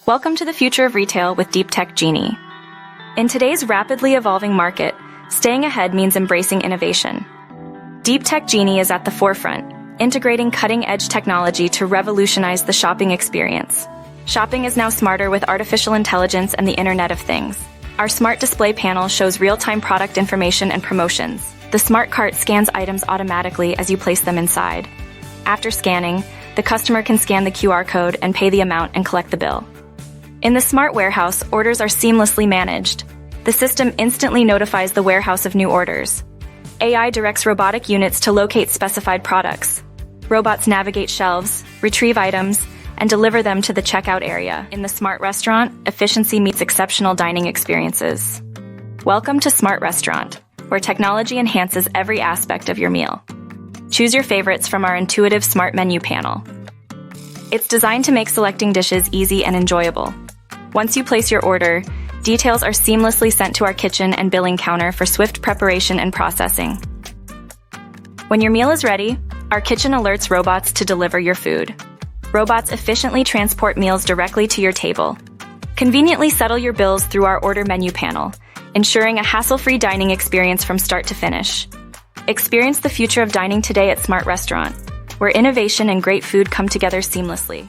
Welcome to the future of retail with Deeptechgenie. In today's rapidly evolving market, staying ahead means embracing innovation. Deeptechgenie is at the forefront, integrating cutting-edge technology to revolutionize the shopping experience. Shopping is now smarter with artificial intelligence and the Internet of Things. Our smart display panel shows real-time product information and promotions. The smart cart scans items automatically as you place them inside. After scanning, the customer can scan the QR code and pay the amount and collect the bill. In the smart warehouse, orders are seamlessly managed. The system instantly notifies the warehouse of new orders. AI directs robotic units to locate specified products. Robots navigate shelves, retrieve items, and deliver them to the checkout area. In the smart restaurant, efficiency meets exceptional dining experiences. Welcome to Smart Restaurant, where technology enhances every aspect of your meal. Choose your favorites from our intuitive smart menu panel. It's designed to make selecting dishes easy and enjoyable. Once you place your order, details are seamlessly sent to our kitchen and billing counter for swift preparation and processing. When your meal is ready, our kitchen alerts robots to deliver your food. Robots efficiently transport meals directly to your table. Conveniently settle your bills through our order menu panel, ensuring a hassle-free dining experience from start to finish. Experience the future of dining today at Smart Restaurant, where innovation and great food come together seamlessly.